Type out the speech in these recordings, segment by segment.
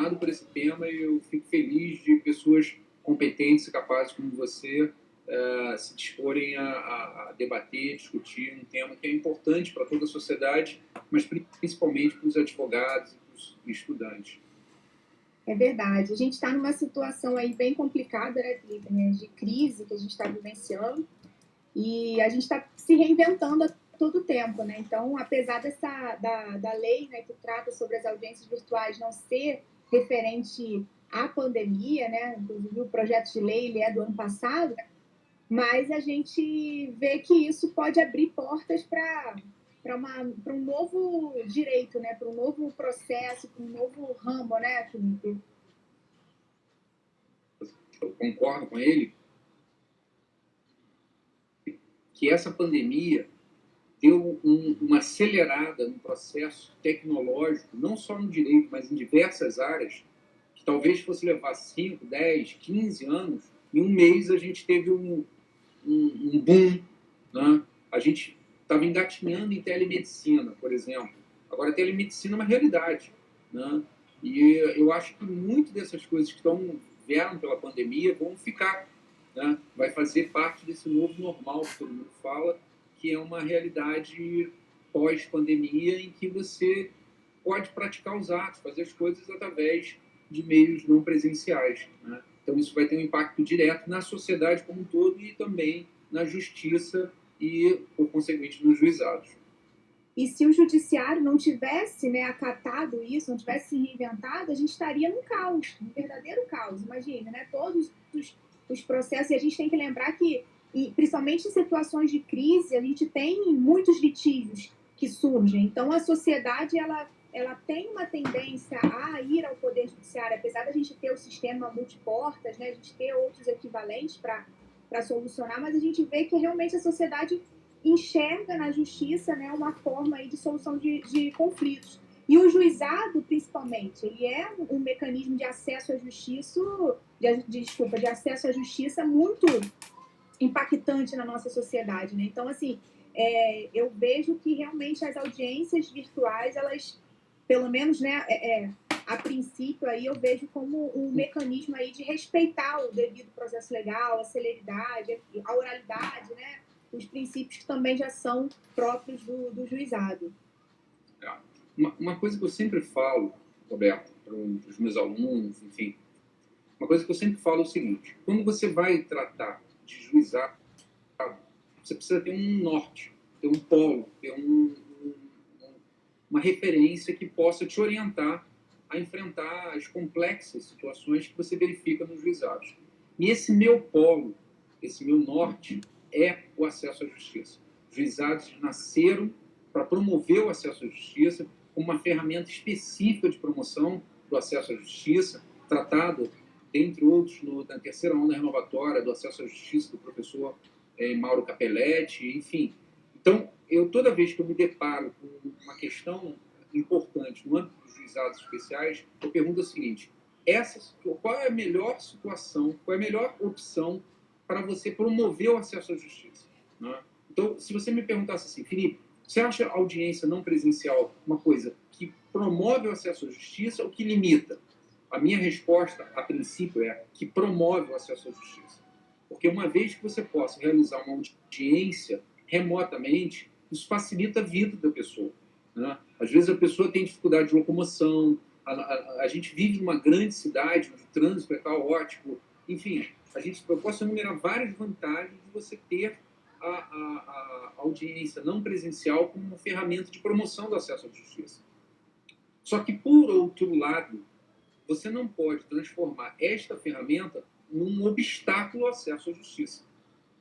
apaixonado por esse tema e eu fico feliz de pessoas competentes e capazes como você se disporem a debater, discutir um tema que é importante para toda a sociedade, mas principalmente para os advogados e para os estudantes. É verdade. A gente está numa situação aí bem complicada, né, Felipe, né, de crise que a gente está vivenciando e a gente está se reinventando a todo tempo, né? Então, apesar da lei, né, que trata sobre as audiências virtuais não ser referente à pandemia, né? Inclusive o projeto de lei ele é do ano passado, mas a gente vê que isso pode abrir portas para um novo direito, né? Para um novo processo, para um novo ramo, né, Felipe? Eu concordo com ele que essa pandemia deu uma acelerada no processo tecnológico, não só no direito, mas em diversas áreas, que talvez fosse levar 5, 10, 15 anos, em um mês a gente teve um boom. Né? A gente estava engatinhando em telemedicina, por exemplo. Agora, a telemedicina é uma realidade. Né? E eu acho que muitas dessas coisas que vieram pela pandemia vão ficar. Né? Vai fazer parte desse novo normal que todo mundo fala, que é uma realidade pós-pandemia em que você pode praticar os atos, fazer as coisas através de meios não presenciais. Né? Então, isso vai ter um impacto direto na sociedade como um todo e também na justiça e, por conseguinte, nos juizados. E se o judiciário não tivesse, né, acatado isso, não tivesse se reinventado, a gente estaria num caos, um verdadeiro caos. Imagine, né? Todos os processos, e a gente tem que lembrar que, principalmente em situações de crise, a gente tem muitos litígios que surgem. Então, a sociedade, ela tem uma tendência a ir ao Poder Judiciário, apesar da gente ter o sistema multiportas, né, a gente ter outros equivalentes para solucionar, mas a gente vê que realmente a sociedade enxerga na justiça, né, uma forma aí de solução de conflitos. E o juizado, principalmente, ele é um mecanismo de acesso à justiça, de acesso à justiça muito impactante na nossa sociedade, né? Então, assim, eu vejo que realmente as audiências virtuais, elas, pelo menos, né, a princípio, aí eu vejo como um mecanismo aí de respeitar o devido processo legal, a celeridade, a oralidade, né? Os princípios que também já são próprios do juizado. Uma coisa que eu sempre falo, Roberto, para os meus alunos, enfim, uma coisa que eu sempre falo é o seguinte: quando você vai tratar de juizado, você precisa ter um norte, ter um polo, ter uma referência que possa te orientar a enfrentar as complexas situações que você verifica nos juizados. E esse meu polo, esse meu norte, é o acesso à justiça. Os juizados nasceram para promover o acesso à justiça como uma ferramenta específica de promoção do acesso à justiça, tratado, dentre outros, na terceira onda renovatória do acesso à justiça do professor Mauro Capelletti, enfim. Então, toda vez que eu me deparo com uma questão importante no âmbito dos juizados especiais, eu pergunto o seguinte: qual é a melhor situação, qual é a melhor opção para você promover o acesso à justiça? Né? Então, se você me perguntasse assim, Felipe, você acha a audiência não presencial uma coisa que promove o acesso à justiça ou que limita? A minha resposta, a princípio, é que promove o acesso à justiça. Porque uma vez que você possa realizar uma audiência remotamente, isso facilita a vida da pessoa. Né? Às vezes a pessoa tem dificuldade de locomoção, a gente vive numa grande cidade, onde o trânsito é caótico, enfim, eu posso enumerar várias vantagens de você ter a audiência não presencial como uma ferramenta de promoção do acesso à justiça. Só que, por outro lado, você não pode transformar esta ferramenta num obstáculo ao acesso à justiça.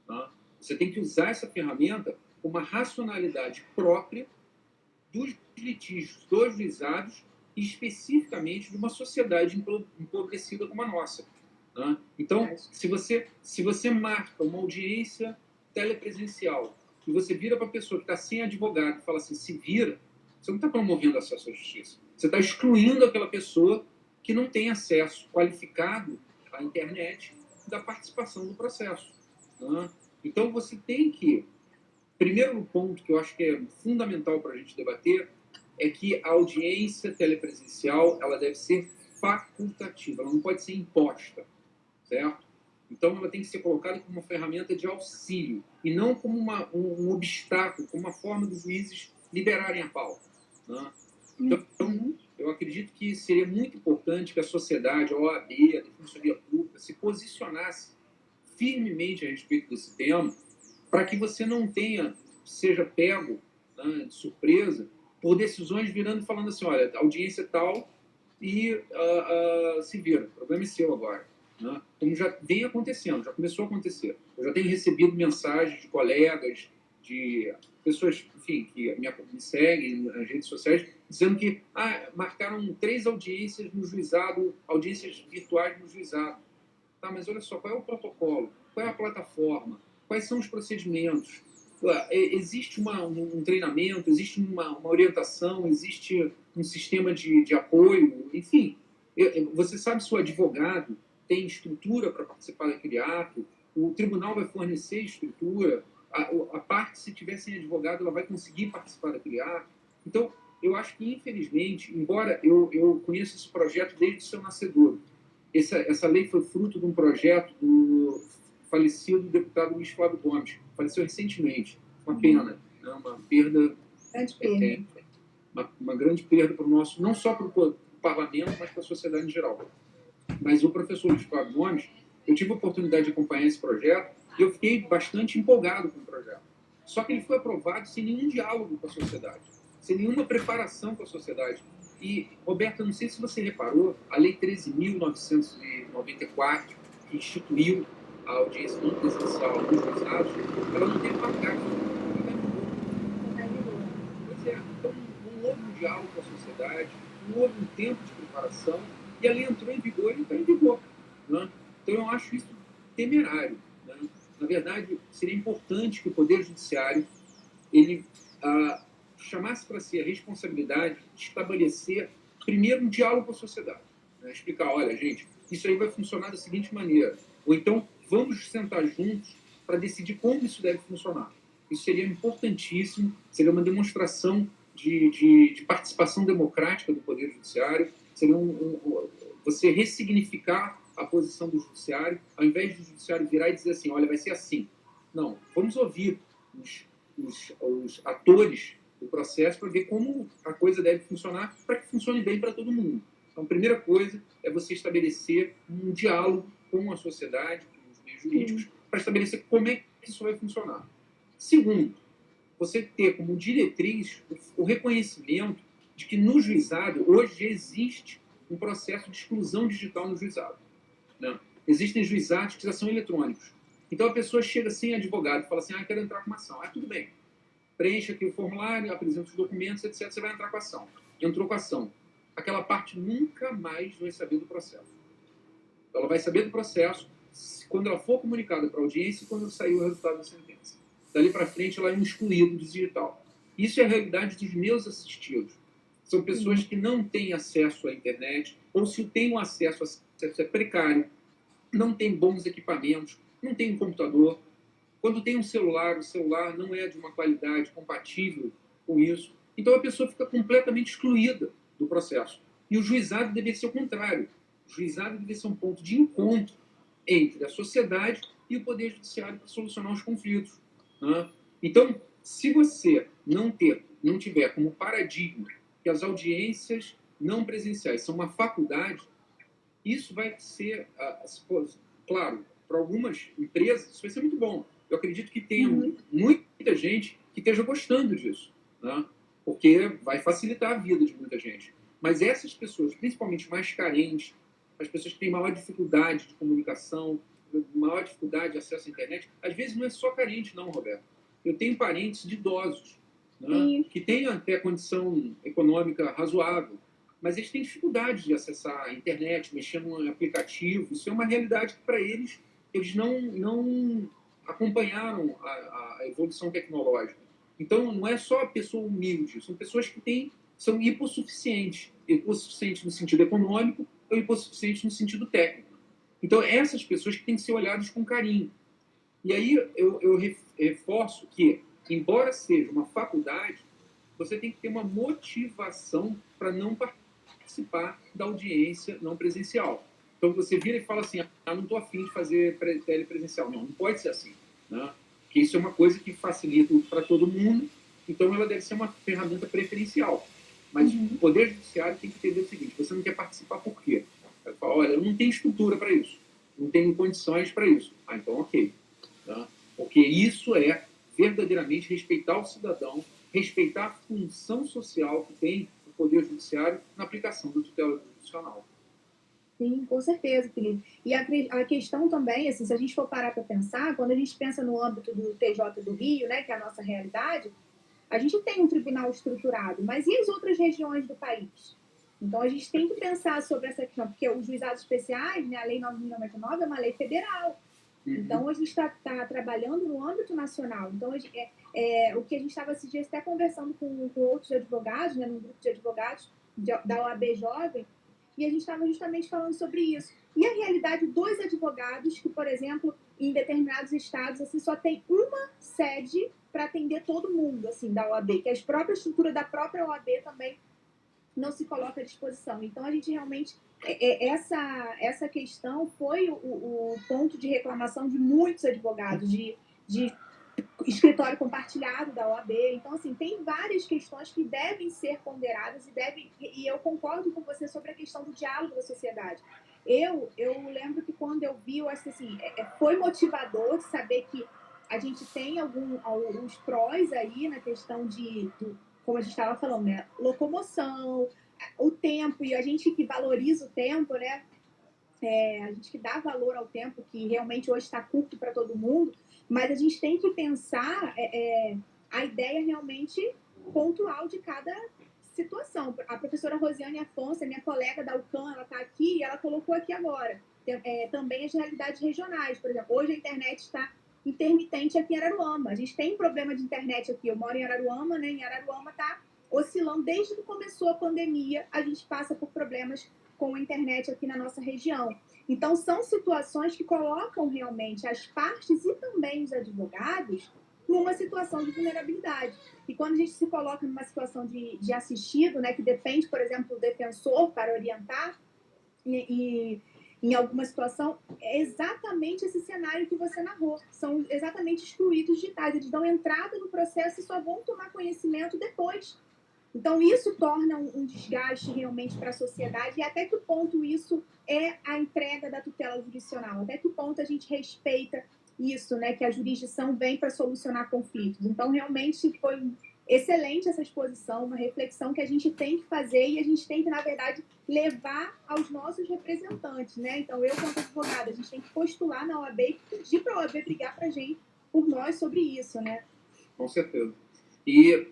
Tá? Você tem que usar essa ferramenta com uma racionalidade própria dos litígios, dos juizados e especificamente de uma sociedade empobrecida como a nossa. Tá? Então, se você marca uma audiência telepresencial e você vira para a pessoa que está sem advogado e fala assim, se vira, você não está promovendo acesso à justiça. Você está excluindo aquela pessoa que não tem acesso qualificado à internet da participação do processo. Tá? Então, você tem que... Primeiro ponto que eu acho que é fundamental para a gente debater é que a audiência telepresencial ela deve ser facultativa, ela não pode ser imposta, certo? Então, ela tem que ser colocada como uma ferramenta de auxílio e não como um obstáculo, como uma forma dos juízes liberarem a pauta, né? Então, eu acredito que seria muito importante que a sociedade, a OAB, a Defensoria Pública, se posicionasse firmemente a respeito desse tema, para que você não seja pego, né, de surpresa por decisões virando e falando assim, olha, a audiência é tal e se vira, o problema é seu agora. Né? Como já vem acontecendo, já começou a acontecer. Eu já tenho recebido mensagens de colegas, de pessoas, enfim, que me seguem nas redes sociais, dizendo que marcaram 3 audiências no juizado, audiências virtuais no juizado. Tá, mas olha só, qual é o protocolo? Qual é a plataforma? Quais são os procedimentos? Existe um treinamento, existe uma orientação, existe um sistema de apoio, enfim. Você sabe se o advogado tem estrutura para participar daquele ato, o tribunal vai fornecer estrutura, a parte, se tiver sem advogado, ela vai conseguir participar daquele ato. Então, eu acho que, infelizmente, embora eu conheça esse projeto desde o seu nascedor, essa lei foi fruto de um projeto do falecido deputado Luiz Flávio Gomes, faleceu recentemente, uma pena, né? Uma perda, uma grande perda para o nosso, não só para o parlamento, mas para a sociedade em geral. Mas o professor Luiz Flávio Gomes, eu tive a oportunidade de acompanhar esse projeto e eu fiquei bastante empolgado com o projeto. Só que ele foi aprovado sem nenhum diálogo com a sociedade, sem nenhuma preparação com a sociedade. E, Roberto, não sei se você reparou, a Lei 13.994, que instituiu a audiência não presencial dos juizados, ela não teve parágrafo. Pois é, então não houve um diálogo com a sociedade, não houve um tempo de preparação, e a lei entrou em vigor e está em vigor. Né? Então eu acho isso temerário. Né? Na verdade, seria importante que o Poder Judiciário ele chamasse para si a responsabilidade de estabelecer, primeiro, um diálogo com a sociedade. Né? Explicar, olha, gente, isso aí vai funcionar da seguinte maneira. Ou então, vamos sentar juntos para decidir como isso deve funcionar. Isso seria importantíssimo, seria uma demonstração de participação democrática do Poder Judiciário, seria você ressignificar a posição do Judiciário, ao invés do Judiciário virar e dizer assim, olha, vai ser assim. Não, vamos ouvir os atores do processo para ver como a coisa deve funcionar para que funcione bem para todo mundo. Então, a primeira coisa é você estabelecer um diálogo com a sociedade, com os meios jurídicos, para estabelecer como é que isso vai funcionar. Segundo, você ter como diretriz o reconhecimento de que no juizado, hoje existe um processo de exclusão digital no juizado. Né? Existem juizados que já são eletrônicos. Então a pessoa chega sem advogado e fala assim, quero entrar com uma ação. Tudo bem. Preencha aqui o formulário, apresenta os documentos, etc. Você vai entrar com a ação. Entrou com a ação. Aquela parte nunca mais vai saber do processo. Ela vai saber do processo quando ela for comunicada para a audiência e quando sair o resultado da sentença. Dali para frente, ela é um excluído do digital. Isso é a realidade dos meus assistidos. São pessoas que não têm acesso à internet, ou se têm um acesso é precário, não têm bons equipamentos, não têm um computador. Quando tem um celular, o celular não é de uma qualidade compatível com isso. Então a pessoa fica completamente excluída do processo. E o juizado deveria ser o contrário. O juizado deveria ser um ponto de encontro entre a sociedade e o Poder Judiciário para solucionar os conflitos. Né? Então, se você não tiver como paradigma que as audiências não presenciais são uma faculdade, isso vai ser, claro, para algumas empresas, isso vai ser muito bom. Eu acredito que tenha muita gente que esteja gostando disso, né? Porque vai facilitar a vida de muita gente. Mas essas pessoas, principalmente mais carentes, as pessoas que têm maior dificuldade de comunicação, maior dificuldade de acesso à internet, às vezes não é só carente, não, Roberto. Eu tenho parentes de idosos, né, que têm até condição econômica razoável, mas eles têm dificuldade de acessar a internet, mexer num aplicativo. Isso é uma realidade que, para eles não acompanharam a evolução tecnológica. Então, não é só a pessoa humilde, são pessoas que são hipossuficientes no sentido econômico ou hipossuficientes no sentido técnico. Então, essas pessoas que têm que ser olhadas com carinho. E aí eu reforço que, embora seja uma faculdade, você tem que ter uma motivação para não participar participar da audiência não presencial. Então, você vira e fala assim, não estou afim de fazer telepresencial. Não pode ser assim, né? Porque isso é uma coisa que facilita para todo mundo, então ela deve ser uma ferramenta preferencial. Mas o Poder Judiciário tem que entender o seguinte, você não quer participar por quê? Ele fala, olha, eu não tenho estrutura para isso, não tenho condições para isso. Então, ok. Tá? Porque isso é verdadeiramente respeitar o cidadão, respeitar a função social que tem o Poder Judiciário na aplicação da tutela jurisdicional. Sim, com certeza, Felipe. E a questão também, assim, se a gente for parar para pensar, quando a gente pensa no âmbito do TJ do Rio, né, que é a nossa realidade, a gente tem um tribunal estruturado, mas e as outras regiões do país? Então, a gente tem que pensar sobre essa questão, porque os juizados especiais, né, a Lei 9.099 é uma lei federal. Então, a gente está trabalhando no âmbito nacional. Então, o que a gente estava esses dias até conversando com outros advogados, né, num grupo de advogados da OAB Jovem, e a gente estava justamente falando sobre isso. E a realidade dos advogados que, por exemplo, em determinados estados, assim, só tem uma sede para atender todo mundo, assim, da OAB, que a própria estrutura da própria OAB também não se coloca à disposição. Então, a gente realmente... Essa questão foi o ponto de reclamação de muitos advogados, de escritório compartilhado da OAB. Então, assim, tem várias questões que devem ser ponderadas e eu concordo com você sobre a questão do diálogo da sociedade. Eu lembro que quando eu vi, eu acho que assim, foi motivador de saber que a gente tem alguns prós aí na questão como a gente estava falando, né? Locomoção, o tempo, e a gente que valoriza o tempo, né? A gente que dá valor ao tempo, que realmente hoje está curto para todo mundo, mas a gente tem que pensar a ideia realmente pontual de cada situação. A professora Rosiane Afonso, minha colega da UCAM, ela está aqui e ela colocou aqui agora. Também as realidades regionais. Por exemplo, hoje a internet está intermitente aqui em Araruama. A gente tem problema de internet aqui. Eu moro em Araruama, né? Em Araruama está oscilando. Desde que começou a pandemia, a gente passa por problemas com a internet aqui na nossa região. Então, são situações que colocam realmente as partes e também os advogados numa situação de vulnerabilidade. E quando a gente se coloca numa situação de assistido, né, que depende, por exemplo, do defensor para orientar, e em alguma situação, é exatamente esse cenário que você narrou. São exatamente excluídos digitais. Eles dão entrada no processo e só vão tomar conhecimento depois. Então, isso torna um desgaste realmente para a sociedade, e até que ponto isso é a entrega da tutela jurisdicional, até que ponto a gente respeita isso, né, que a jurisdição vem para solucionar conflitos. Então, realmente foi excelente essa exposição, uma reflexão que a gente tem que fazer e a gente tem que, na verdade, levar aos nossos representantes, né? Então, eu, como advogada, a gente tem que postular na OAB e pedir para a OAB brigar para a gente, por nós, sobre isso, né? Com certeza. E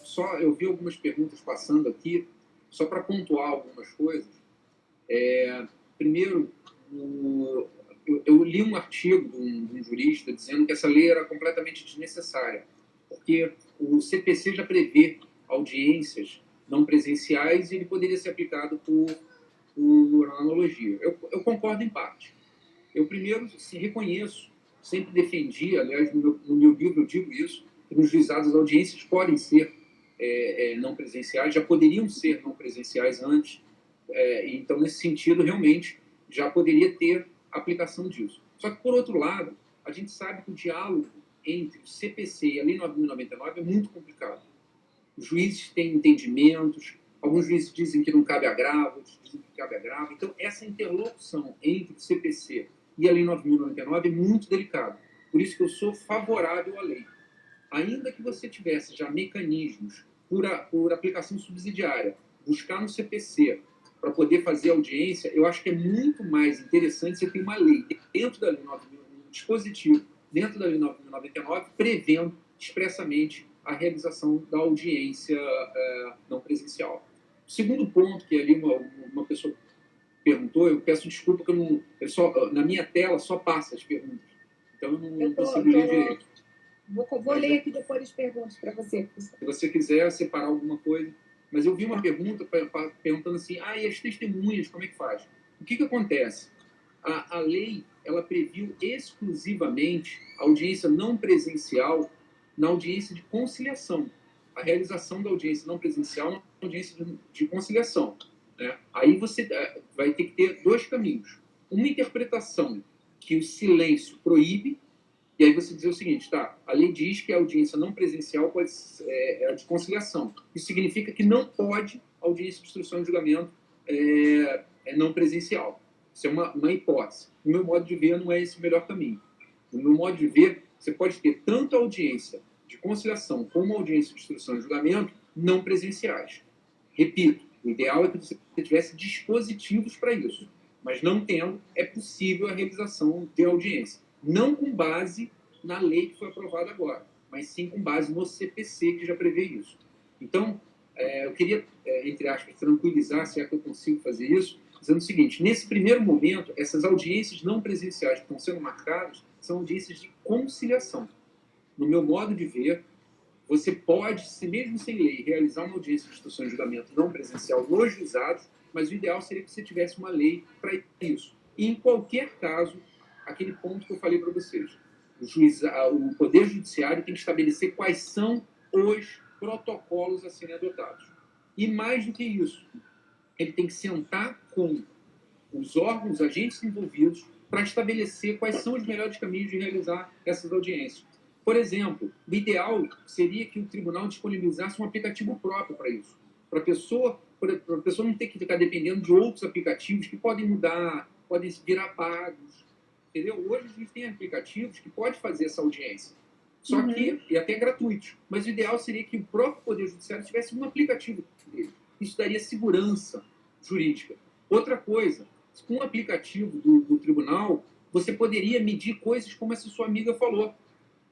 só eu vi algumas perguntas passando aqui, só para pontuar algumas coisas. Primeiro, eu li um artigo de um jurista dizendo que essa lei era completamente desnecessária, porque o CPC já prevê audiências não presenciais e ele poderia ser aplicado por analogia. Eu concordo em parte. Eu, primeiro, reconheço, sempre defendi, aliás, no meu livro eu digo isso, que nos juizados as audiências podem ser não presenciais, já poderiam ser não presenciais antes, então, nesse sentido, realmente, já poderia ter aplicação disso. Só que, por outro lado, a gente sabe que o diálogo entre o CPC e a Lei 9.099 é muito complicado. Os juízes têm entendimentos, alguns juízes dizem que não cabe agravo, outros dizem que cabe agravo. Então, essa interlocução entre o CPC e a Lei 9.099 é muito delicada. Por isso que eu sou favorável à lei. Ainda que você tivesse já mecanismos por aplicação subsidiária, buscar no CPC para poder fazer audiência, eu acho que é muito mais interessante você ter uma lei dentro da Lei 9.099, um dispositivo dentro da Lei 9.099, prevendo expressamente a realização da audiência não presencial. O segundo ponto, que ali uma pessoa perguntou, eu peço desculpa que na minha tela só passa as perguntas, então eu não consigo ler direito. Vou ler aqui depois as perguntas para você. Se você quiser separar alguma coisa. Mas eu vi uma pergunta perguntando assim, e as testemunhas, como é que faz? O que acontece? A lei, ela previu exclusivamente a audiência não presencial na audiência de conciliação. A realização da audiência não presencial na audiência de conciliação. né? Aí você vai ter que ter dois caminhos. Uma interpretação que o silêncio proíbe, e aí você dizer o seguinte, tá, a lei diz que a audiência não presencial pode é a de conciliação. Isso significa que não pode audiência de instrução e julgamento não presencial. Isso é uma hipótese. No meu modo de ver, não é esse o melhor caminho. No meu modo de ver, você pode ter tanto audiência de conciliação como audiência de instrução e julgamento não presenciais. Repito, o ideal é que você tivesse dispositivos para isso. Mas não tendo, é possível a realização de audiência. Não com base na lei que foi aprovada agora, mas sim com base no CPC, que já prevê isso. Então, eu queria, entre aspas, tranquilizar, se é que eu consigo fazer isso, dizendo o seguinte, nesse primeiro momento, essas audiências não presenciais que estão sendo marcadas são audiências de conciliação. No meu modo de ver, você pode, mesmo sem lei, realizar uma audiência de instrução e julgamento não presencial nos juizados, mas o ideal seria que você tivesse uma lei para isso. E, em qualquer caso, aquele ponto que eu falei para vocês, o Poder Judiciário tem que estabelecer quais são os protocolos a serem adotados. E, mais do que isso, ele tem que sentar com os órgãos, os agentes envolvidos, para estabelecer quais são os melhores caminhos de realizar essas audiências. Por exemplo, o ideal seria que o tribunal disponibilizasse um aplicativo próprio para isso, para a pessoa não ter que ficar dependendo de outros aplicativos que podem mudar, podem virar pagos, entendeu? Hoje a gente tem aplicativos que podem fazer essa audiência, só que, e até gratuitos, mas o ideal seria que o próprio Poder Judiciário tivesse um aplicativo dele. Isso daria segurança jurídica. Outra coisa, com o aplicativo do tribunal, você poderia medir coisas como essa sua amiga falou.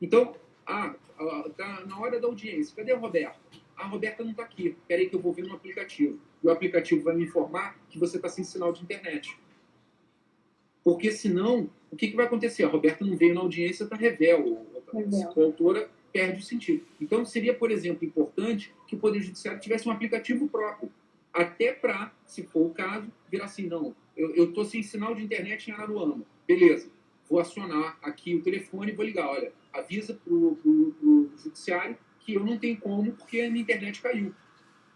Então, tá na hora da audiência, cadê a Roberta? A Roberta não está aqui, espera aí que eu vou ver no aplicativo. E o aplicativo vai me informar que você está sem sinal de internet. Porque senão, o que vai acontecer? A Roberta não veio na audiência, está revel. A autora perde o sentido. Então, seria, por exemplo, importante que o Poder Judiciário tivesse um aplicativo próprio. Até para, se for o caso, virar assim, não, eu estou sem sinal de internet em Araruama. Beleza, vou acionar aqui o telefone e vou ligar. Olha, avisa para o Judiciário que eu não tenho como porque a minha internet caiu.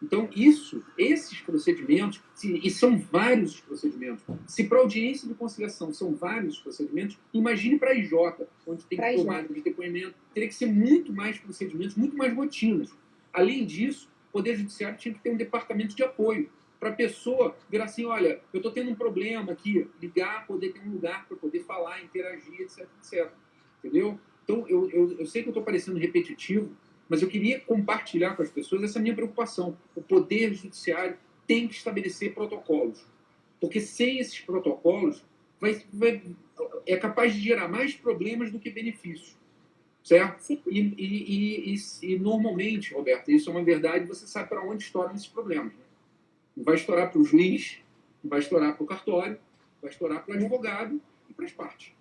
Então, esses procedimentos, e são vários os procedimentos, se para audiência de conciliação são vários procedimentos, imagine para a IJ, onde tem que tomar de depoimento, teria que ser muito mais procedimentos, muito mais rotinas. Além disso, o Poder Judiciário tinha que ter um departamento de apoio, para a pessoa virar assim, olha, eu estou tendo um problema aqui, ligar, poder ter um lugar para poder falar, interagir, etc, etc. Entendeu? Então, eu sei que eu estou parecendo repetitivo, mas eu queria compartilhar com as pessoas essa minha preocupação. O Poder Judiciário tem que estabelecer protocolos. Porque sem esses protocolos, é capaz de gerar mais problemas do que benefícios. Certo? E normalmente, Roberto, isso é uma verdade, você sabe para onde estouram esses problemas. Né? Não vai estourar para o juiz, não vai estourar para o cartório, vai estourar para o advogado e para as partes.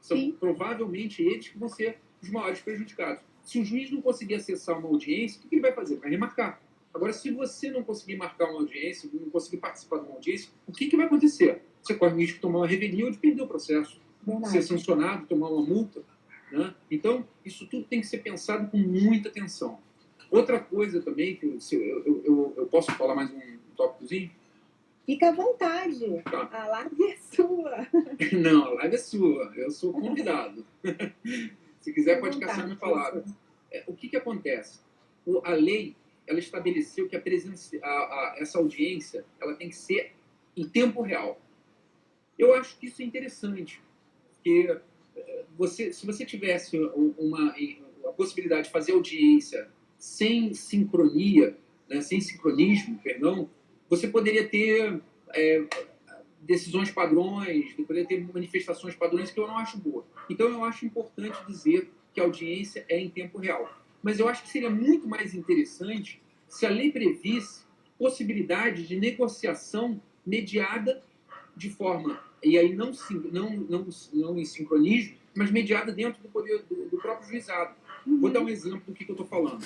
São provavelmente eles que vão ser os maiores prejudicados. Se o juiz não conseguir acessar uma audiência, o que ele vai fazer? Vai remarcar. Agora, se você não conseguir marcar uma audiência, não conseguir participar de uma audiência, o que vai acontecer? Você corre o risco de tomar uma revelia ou de perder o processo. Ser sancionado, tomar uma multa. Né? Então, isso tudo tem que ser pensado com muita atenção. Outra coisa também, que eu posso falar mais um tópicozinho? Fica à vontade. Tá. A live é sua. Não, a live é sua. Eu sou convidado. Se quiser, pode caçar minha palavra. O que acontece? A lei, ela estabeleceu que essa audiência ela tem que ser em tempo real. Eu acho que isso é interessante, porque se você tivesse a possibilidade de fazer audiência sem sincronia, né, sem sincronismo, perdão, você poderia ter decisões padrões, poderia ter manifestações padrões que eu não acho boa. Então, eu acho importante dizer que a audiência é em tempo real. Mas eu acho que seria muito mais interessante se a lei previsse possibilidade de negociação mediada de forma, e aí não em sincronismo, mas mediada dentro do poder do próprio juizado. Vou dar um exemplo do que eu estou falando.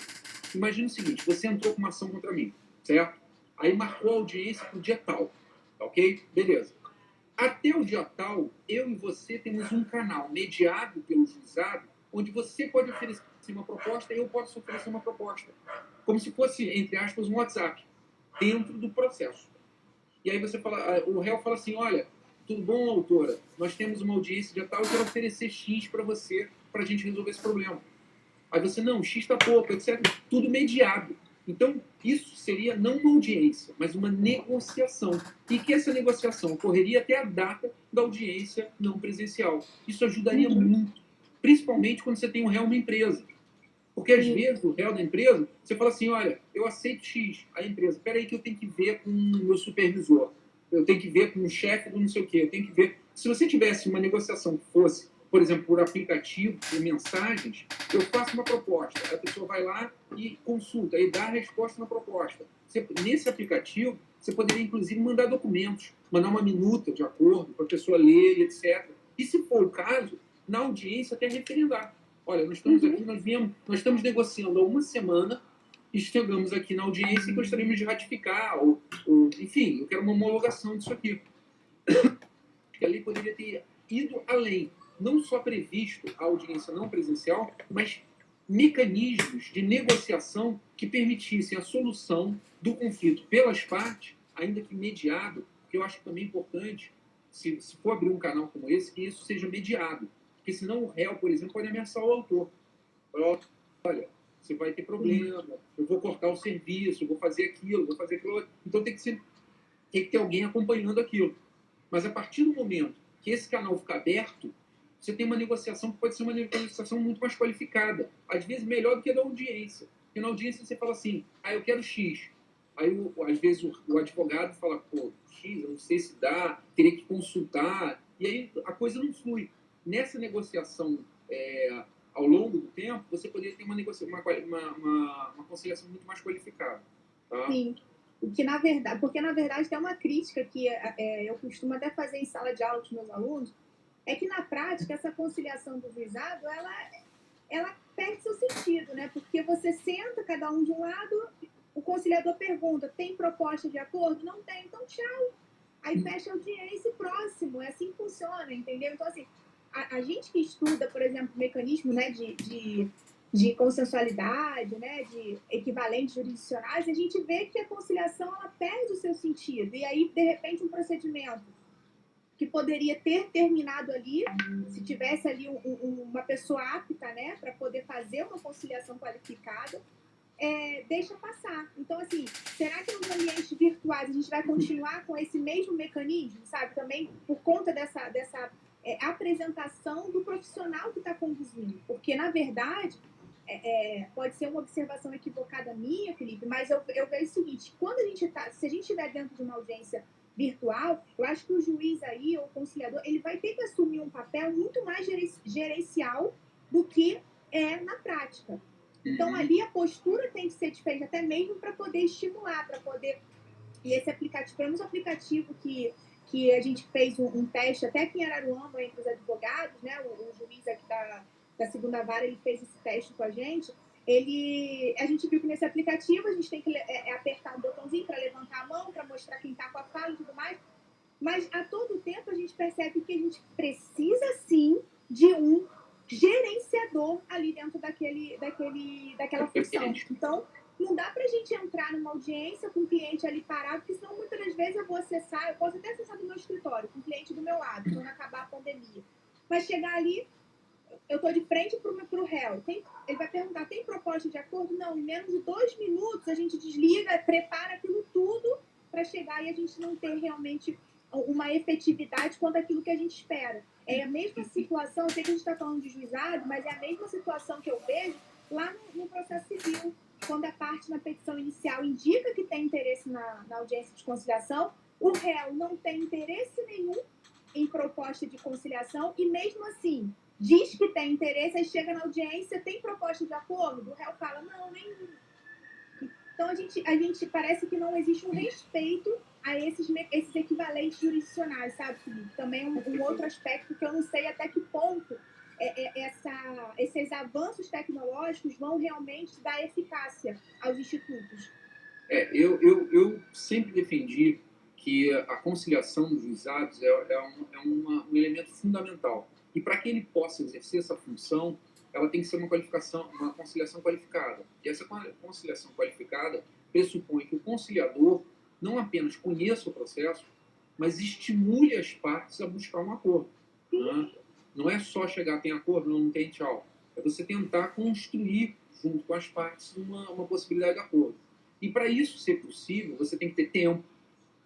Imagina o seguinte, você entrou com uma ação contra mim, certo? Aí marcou a audiência para o dia tal, ok? Beleza. Até o dia tal, eu e você temos um canal mediado pelo juizado, onde você pode oferecer uma proposta e eu posso oferecer uma proposta. Como se fosse, entre aspas, um WhatsApp, dentro do processo. e aí você fala, o réu fala assim, olha, tudo bom, autora? Nós temos uma audiência de tal, eu quero oferecer X para você, para a gente resolver esse problema. Aí você, não, X está pouco, etc. Tudo mediado. Então, isso seria não uma audiência, mas uma negociação. E que essa negociação ocorreria até a data da audiência não presencial. Isso ajudaria muito, principalmente quando você tem um réu na empresa. Porque às vezes o réu da empresa, você fala assim, olha, eu aceito X, a empresa, espera aí que eu tenho que ver com o meu supervisor, eu tenho que ver com o chefe do não sei o quê, eu tenho que ver. Se você tivesse uma negociação que fosse, por exemplo, por aplicativo, por mensagens, eu faço uma proposta, a pessoa vai lá e consulta, e dá a resposta na proposta. Nesse aplicativo, você poderia, inclusive, mandar documentos, mandar uma minuta de acordo para a pessoa ler, etc. E, se for o caso, na audiência até referendar. Olha, nós estamos aqui, nós estamos negociando há uma semana e chegamos aqui na audiência e gostaríamos de ratificar, enfim, eu quero uma homologação disso aqui. Que a lei poderia ter ido além, não só previsto a audiência não presencial, mas mecanismos de negociação que permitissem a solução do conflito pelas partes, ainda que mediado, porque eu acho também importante, se for abrir um canal como esse, que isso seja mediado. Porque senão o réu, por exemplo, pode ameaçar o autor. Olha, você vai ter problema, eu vou cortar o serviço, eu vou fazer aquilo, vou fazer aquilo. Então tem que ter alguém acompanhando aquilo. Mas a partir do momento que esse canal fica aberto, você tem uma negociação que pode ser uma negociação muito mais qualificada. Às vezes melhor do que a da audiência. Porque na audiência você fala assim, eu quero X. Aí, às vezes, o advogado fala, pô, X, eu não sei se dá, teria que consultar. E aí a coisa não flui. Nessa negociação, ao longo do tempo, você poderia ter uma conciliação muito mais qualificada. Tá? Sim. Porque, na verdade, tem uma crítica que eu costumo até fazer em sala de aula com os meus alunos, é que, na prática, essa conciliação do juizado, ela perde seu sentido, né? Porque você senta, cada um de um lado, o conciliador pergunta, tem proposta de acordo? Não tem, então tchau. Aí fecha a audiência e próximo. É assim que funciona, entendeu? Então, assim, a gente que estuda, por exemplo, o mecanismo, né, de consensualidade, né, de equivalentes jurisdicionais, a gente vê que a conciliação ela perde o seu sentido. E aí, de repente, um procedimento que poderia ter terminado ali, se tivesse ali uma pessoa apta, né, para poder fazer uma conciliação qualificada, deixa passar. Então, assim, será que nos ambientes virtuais a gente vai continuar com esse mesmo mecanismo, sabe? Também por conta dessa apresentação do profissional que está conduzindo. Porque, na verdade, pode ser uma observação equivocada minha, Felipe, mas eu vejo o seguinte, se a gente estiver dentro de uma audiência virtual, eu acho que o juiz aí, ou o conciliador, ele vai ter que assumir um papel muito mais gerencial do que na prática. Então, ali a postura tem que ser diferente, até mesmo para poder estimular, para poder... E esse aplicativo, temos um aplicativo que a gente fez um teste, até aqui em Araruama, entre os advogados, né? O juiz aqui da segunda vara, ele fez esse teste com a gente. A gente viu que nesse aplicativo a gente tem que apertar um botãozinho para levantar a mão, para mostrar quem está com a fala e tudo mais. Mas a todo tempo a gente percebe que a gente precisa sim de um gerenciador ali dentro daquela função. Então, não dá para a gente entrar numa audiência com o cliente ali parado, porque senão muitas das vezes eu posso até acessar do meu escritório, com o cliente do meu lado, quando acabar a pandemia. Mas chegar ali, eu estou de frente para o réu. Ele vai perguntar, tem proposta de acordo? Não, em menos de 2 minutos a gente desliga, prepara aquilo tudo para chegar e a gente não ter realmente uma efetividade quanto àquilo que a gente espera. É a mesma situação, eu sei que a gente está falando de juizado, mas é a mesma situação que eu vejo lá no processo civil, quando a parte na petição inicial indica que tem interesse na audiência de conciliação, o réu não tem interesse nenhum em proposta de conciliação e, mesmo assim, diz que tem interesse, aí chega na audiência, tem proposta de acordo? O réu fala, não, nenhum. Então, a gente parece que não existe um respeito a esses equivalentes jurisdicionais, sabe, Felipe? Também um outro aspecto que eu não sei até que ponto esses avanços tecnológicos vão realmente dar eficácia aos institutos. Eu sempre defendi que a conciliação dos juizados um elemento fundamental. E para que ele possa exercer essa função, ela tem que ser uma conciliação qualificada. E essa conciliação qualificada pressupõe que o conciliador não apenas conheça o processo, mas estimule as partes a buscar um acordo. Né? Não é só chegar, tem acordo, não tem, tchau. É você tentar construir, junto com as partes, uma possibilidade de acordo. E para isso ser possível, você tem que ter tempo.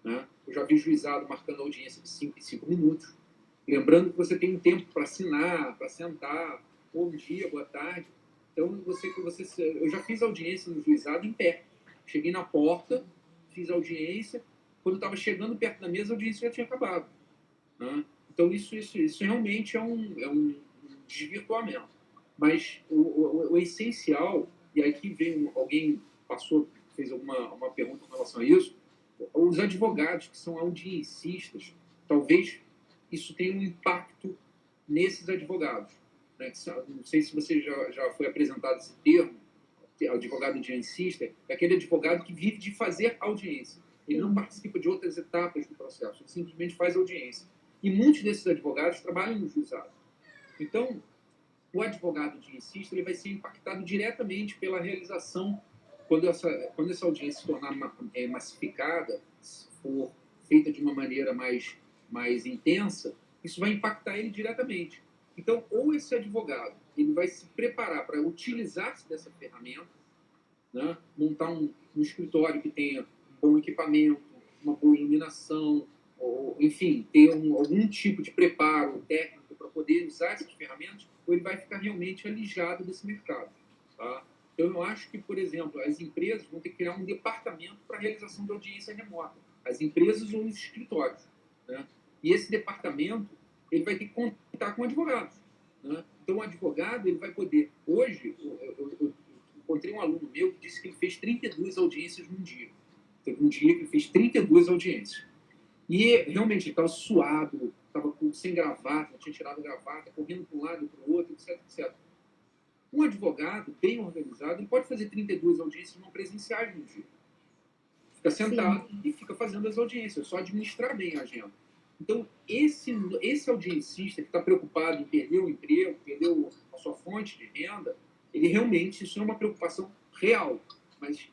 Né? Eu já vi juizado marcando audiência de 5 em 5 minutos. Lembrando que você tem um tempo para assinar, para sentar, bom dia, boa tarde. Então, eu já fiz audiência no juizado em pé. Cheguei na porta, fiz audiência. Quando estava chegando perto da mesa, a audiência já tinha acabado. Né? Então, isso realmente é um desvirtuamento. Mas o essencial, e aqui veio alguém fez uma pergunta com relação a isso, os advogados que são audiencistas, talvez isso tenha um impacto nesses advogados. Né? Não sei se você já foi apresentado esse termo, advogado audiencista, é aquele advogado que vive de fazer audiência. Ele não participa de outras etapas do processo, ele simplesmente faz audiência. E muitos desses advogados trabalham no juizado. Então, o advogado audiencista ele vai ser impactado diretamente pela realização, quando essa audiência se tornar massificada, se for feita de uma maneira mais intensa, isso vai impactar ele diretamente. Então, ou esse advogado ele vai se preparar para utilizar-se dessa ferramenta, né? Montar um escritório que tenha um bom equipamento, uma boa iluminação, ou, enfim, ter algum tipo de preparo técnico para poder usar essas ferramentas, ou ele vai ficar realmente alijado desse mercado. Tá? Então, eu acho que, por exemplo, as empresas vão ter que criar um departamento para a realização de audiência remota. As empresas ou os escritórios. Né? E esse departamento ele vai ter que contar com advogados. Né? Então, o advogado ele vai poder... Hoje, eu encontrei um aluno meu que disse que ele fez 32 audiências num dia. Teve um dia que ele fez 32 audiências. E realmente ele estava suado, estava sem gravata, tinha tirado a gravata, correndo para um lado e para o outro, etc, etc. Um advogado bem organizado ele pode fazer 32 audiências não presenciais no dia. Fica sentado e fica fazendo as audiências, só administrar bem a agenda. Então, esse audiencista que está preocupado em perder o emprego, perder a sua fonte de renda, ele realmente, isso é uma preocupação real. Mas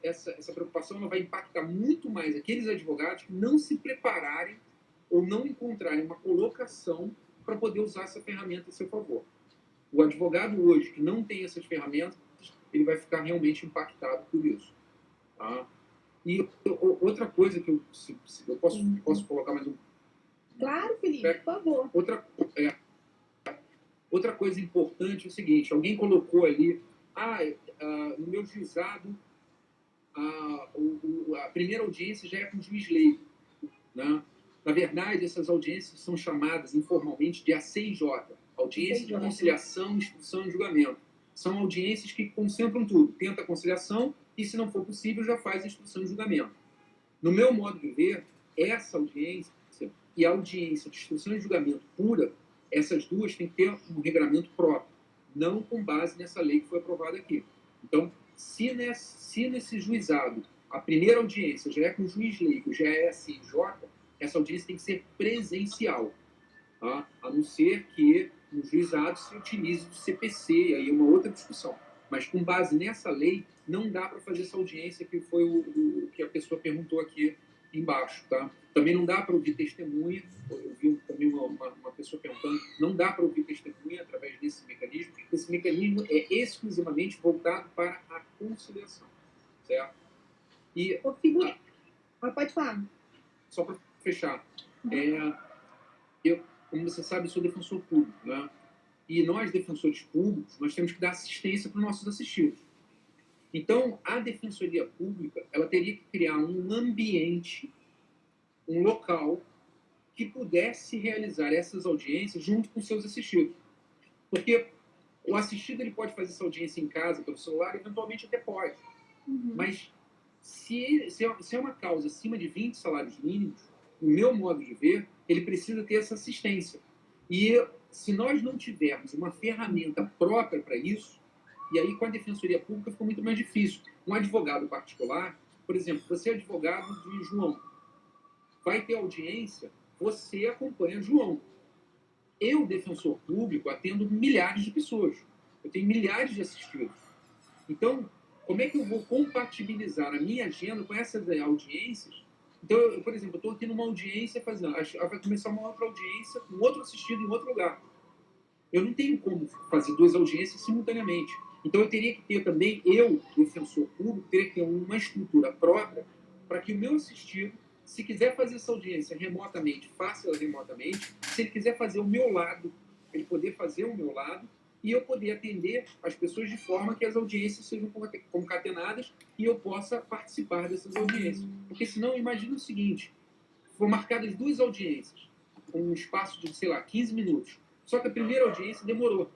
essa preocupação ela vai impactar muito mais aqueles advogados que não se prepararem ou não encontrarem uma colocação para poder usar essa ferramenta a seu favor. O advogado hoje que não tem essas ferramentas, ele vai ficar realmente impactado por isso. Tá? E outra coisa que eu posso colocar mais um... Claro, Felipe, por favor. Outra coisa importante é o seguinte, alguém colocou ali, no meu juizado, a primeira audiência já é com o juiz leigo. Né? Na verdade, essas audiências são chamadas informalmente de ACIJ, Audiência de Conciliação, Instrução e Julgamento. São audiências que concentram tudo. Tenta a conciliação e, se não for possível, já faz a instrução e julgamento. No meu modo de ver, essa audiência e a audiência de instrução e julgamento pura, essas duas têm que ter um regramento próprio, não com base nessa lei que foi aprovada aqui. Então, se nesse juizado a primeira audiência já é com o juiz leigo, já é ACIJ, essa audiência tem que ser presencial. Tá? A não ser que no juizado se utilize do CPC, aí é uma outra discussão. Mas com base nessa lei, não dá para fazer essa audiência que foi o que a pessoa perguntou aqui embaixo. Tá? Também não dá para ouvir testemunha, eu vi também uma pessoa perguntando, não dá para ouvir testemunha através desse mecanismo, porque esse mecanismo é exclusivamente voltado para a conciliação. Certo? E, pode falar. Só para fechar, como você sabe, sou defensor público, né? E nós, defensores públicos, nós temos que dar assistência para os nossos assistidos. Então, a Defensoria Pública, ela teria que criar um ambiente, um local, que pudesse realizar essas audiências junto com seus assistidos. Porque o assistido ele pode fazer essa audiência em casa, pelo celular, eventualmente até pode. Mas se é uma causa acima de 20 salários mínimos, no meu modo de ver, ele precisa ter essa assistência. E se nós não tivermos uma ferramenta própria para isso, e aí com a Defensoria Pública ficou muito mais difícil. Um advogado particular, por exemplo, você é advogado de João, vai ter audiência, você acompanha João. Eu, defensor público, atendo milhares de pessoas. Eu tenho milhares de assistidos. Então, Como é que eu vou compatibilizar a minha agenda com essas audiências? Então, por exemplo, eu estou aqui numa audiência fazendo, vai começar uma outra audiência, um outro assistido em outro lugar. Eu não tenho como fazer duas audiências simultaneamente. Então, eu teria que ter também, defensor público, teria que ter uma estrutura própria para que o meu assistido, se quiser fazer essa audiência remotamente, faça ela remotamente. Se ele quiser fazer o meu lado, ele poder fazer o meu lado e eu poder atender as pessoas de forma que as audiências sejam concatenadas e eu possa participar dessas audiências. Porque senão, imagina o seguinte, foram marcadas duas audiências, com um espaço de, sei lá, 15 minutos. Só que a primeira audiência demorou.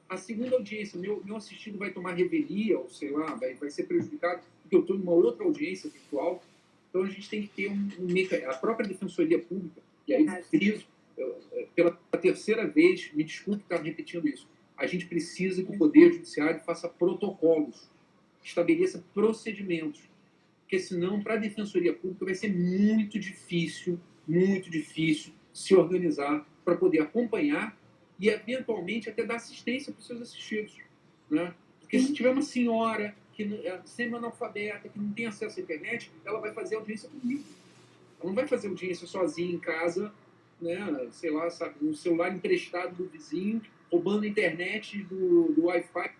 A segunda audiência, meu assistido vai tomar revelia, ou sei lá, vai ser prejudicado, porque eu estou numa outra audiência virtual. Então a gente tem que ter a própria Defensoria Pública, e aí friso, pela terceira vez, me desculpe estar repetindo isso, a gente precisa que o Poder Judiciário faça protocolos, estabeleça procedimentos, porque senão, para a Defensoria Pública, vai ser muito difícil se organizar para poder acompanhar e, eventualmente, até dar assistência para os seus assistidos. Né? Porque se tiver uma senhora que é semi-analfabeta, que não tem acesso à internet, ela vai fazer audiência comigo. Ela não vai fazer audiência sozinha em casa, né? Sei lá, sabe, no celular emprestado do vizinho, roubando a internet do Wi-Fi.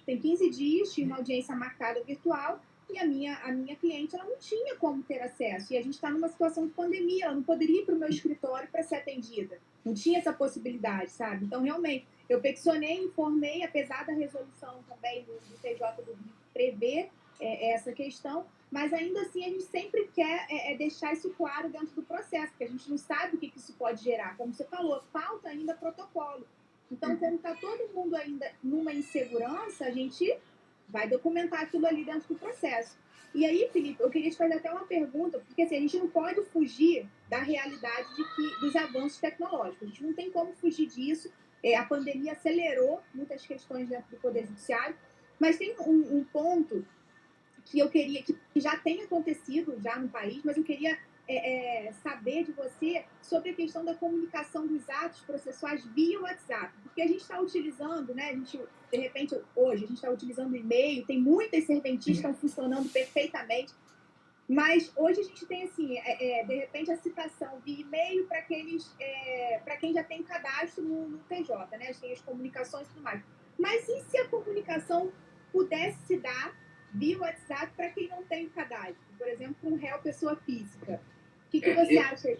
Tem 15 dias, tinha uma audiência marcada virtual, e a minha cliente ela não tinha como ter acesso. E a gente está numa situação de pandemia, ela não poderia ir para o meu escritório para ser atendida. Não tinha essa possibilidade, sabe? Então, realmente, eu peticionei, informei, apesar da resolução também do TJ do Rio prever essa questão, mas ainda assim a gente sempre quer deixar isso claro dentro do processo, porque a gente não sabe o que isso pode gerar. Como você falou, falta ainda protocolo. Então, como está todo mundo ainda numa insegurança, a gente vai documentar aquilo ali dentro do processo. E aí, Felipe, eu queria te fazer até uma pergunta, porque assim, a gente não pode fugir da realidade dos avanços tecnológicos. A gente não tem como fugir disso. A pandemia acelerou muitas questões dentro do Poder Judiciário, mas tem um ponto que eu queria, que já tem acontecido já no país, mas eu queria saber de você sobre a questão da comunicação dos atos processuais via WhatsApp, porque a gente está utilizando, né, de repente, hoje, a gente está utilizando o e-mail, tem muitas serventias que estão funcionando perfeitamente, mas hoje a gente tem, assim, de repente, a citação via e-mail para quem já tem cadastro no TJ, né, tem as comunicações e tudo mais. Mas e se a comunicação pudesse se dar via WhatsApp para quem não tem cadastro? Por exemplo, para um réu pessoa física. O que você acha?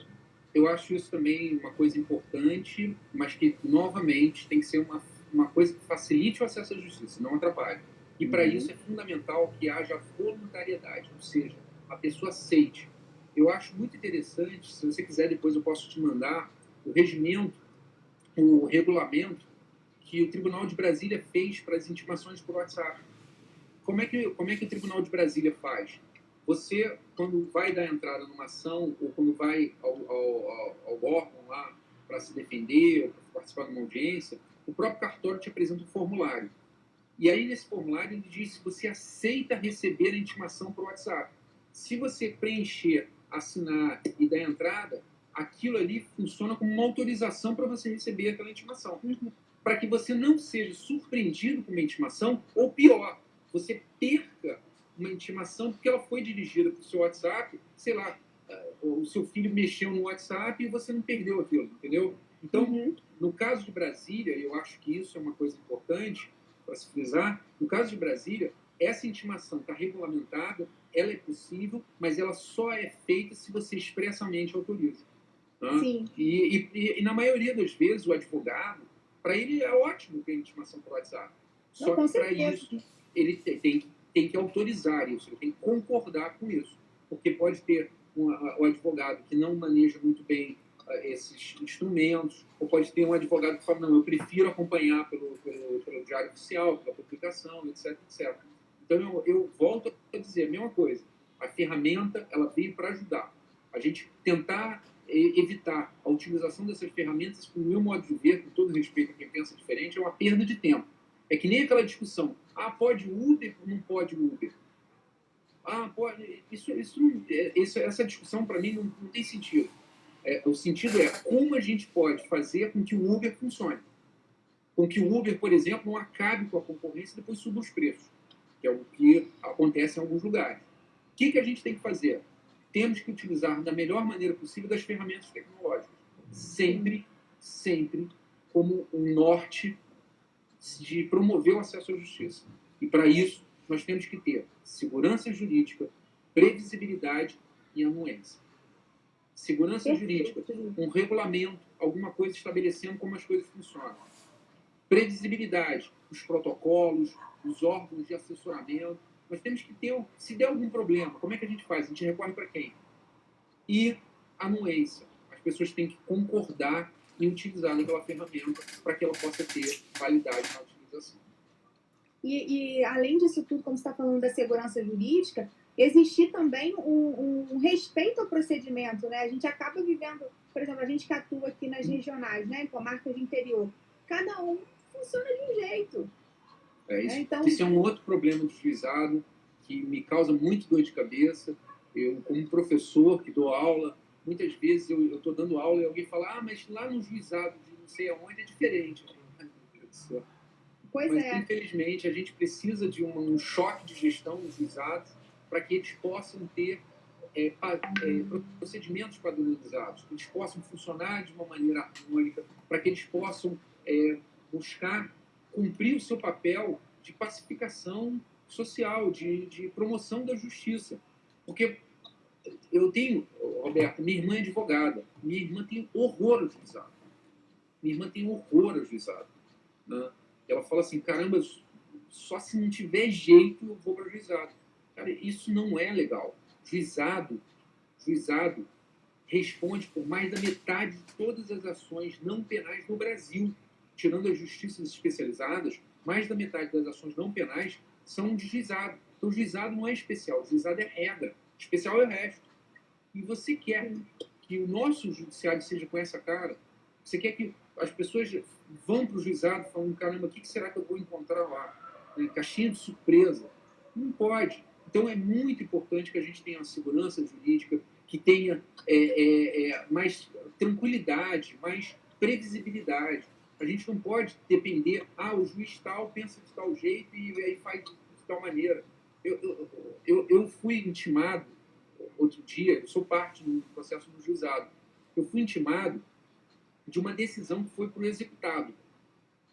Eu acho isso também uma coisa importante, mas que, novamente, tem que ser uma coisa que facilite o acesso à justiça, não atrapalhe. E, para isso, é fundamental que haja voluntariedade, ou seja, a pessoa aceite. Eu acho muito interessante, se você quiser, depois eu posso te mandar o regimento, o regulamento que o Tribunal de Brasília fez para as intimações por WhatsApp. Como é que o Tribunal de Brasília faz? Você, quando vai dar entrada numa ação, ou quando vai ao órgão lá para se defender, ou para participar de uma audiência, o próprio cartório te apresenta um formulário. E aí, nesse formulário, ele diz se você aceita receber a intimação por WhatsApp. Se você preencher, assinar e dar entrada, aquilo ali funciona como uma autorização para você receber aquela intimação. Para que você não seja surpreendido com uma intimação, ou pior, você perca uma intimação porque ela foi dirigida para o seu WhatsApp, sei lá, o seu filho mexeu no WhatsApp e você não perdeu aquilo, entendeu? Então, no caso de Brasília, eu acho que isso é uma coisa importante para se frisar, no caso de Brasília, essa intimação está regulamentada, ela é possível, mas ela só é feita se você expressamente autoriza. Tá? Sim. E na maioria das vezes, o advogado, para ele é ótimo ter intimação por WhatsApp. Só que para isso, ele tem que autorizar isso, ele tem que concordar com isso. Porque pode ter o advogado que não maneja muito bem esses instrumentos, ou pode ter um advogado que fala, não, eu prefiro acompanhar pelo diário oficial, pela publicação, etc, etc. Então, eu volto a dizer a mesma coisa. A ferramenta, ela veio para ajudar. A gente tentar evitar a utilização dessas ferramentas, com o meu modo de ver, com todo respeito a quem pensa diferente, é uma perda de tempo. É que nem aquela discussão, pode Uber ou não pode Uber? Pode. Essa discussão, para mim, não tem sentido. O sentido é como a gente pode fazer com que o Uber funcione. Com que o Uber, por exemplo, não acabe com a concorrência e depois suba os preços. que é o que acontece em alguns lugares. O que a gente tem que fazer? Temos que utilizar da melhor maneira possível das ferramentas tecnológicas. Sempre, sempre como um norte de promover o acesso à justiça. E para isso, nós temos que ter segurança jurídica, previsibilidade e anuência. Segurança jurídica, um regulamento, alguma coisa estabelecendo como as coisas funcionam. Previsibilidade, os protocolos, os órgãos de assessoramento. Nós temos que ter, se der algum problema, como é que a gente faz? A gente recorre para quem? E anuência. As pessoas têm que concordar em utilizar aquela ferramenta para que ela possa ter validade na utilização. E além disso tudo, como você está falando da segurança jurídica, existir também um respeito ao procedimento, né? A gente acaba vivendo, por exemplo, a gente que atua aqui nas regionais, né, com marcas de interior, cada um funciona de um jeito. Isso, então, esse é um outro problema do juizado que me causa muito dor de cabeça. Eu, como professor que dou aula, muitas vezes eu estou dando aula e alguém fala, mas lá no juizado de não sei aonde é diferente. Pois mas, infelizmente, a gente precisa de um choque de gestão nos juizados para que eles possam ter procedimentos padronizados, que eles possam funcionar de uma maneira harmônica, para que eles possam buscar cumprir o seu papel de pacificação social, de promoção da justiça. Porque eu tenho, Roberto, minha irmã é advogada, minha irmã tem horror ao juizado. Minha irmã tem horror ao juizado. Né? Ela fala assim, caramba, só se não tiver jeito eu vou para o juizado. Cara, isso não é legal. Juizado responde por mais da metade de todas as ações não penais no Brasil. Tirando as justiças especializadas, mais da metade das ações não penais são de juizado. Então, o juizado não é especial, o juizado é regra. Especial é o resto. E você quer que o nosso judiciário seja com essa cara? Você quer que as pessoas vão para o juizado falando, caramba, o que será que eu vou encontrar lá? Caixinha de surpresa. Não pode. Então, é muito importante que a gente tenha uma segurança jurídica, que tenha mais tranquilidade, mais previsibilidade. A gente não pode depender, o juiz tal pensa de tal jeito e aí faz de tal maneira. Eu fui intimado, outro dia, eu sou parte do processo do juizado, eu fui intimado de uma decisão que foi para o executado.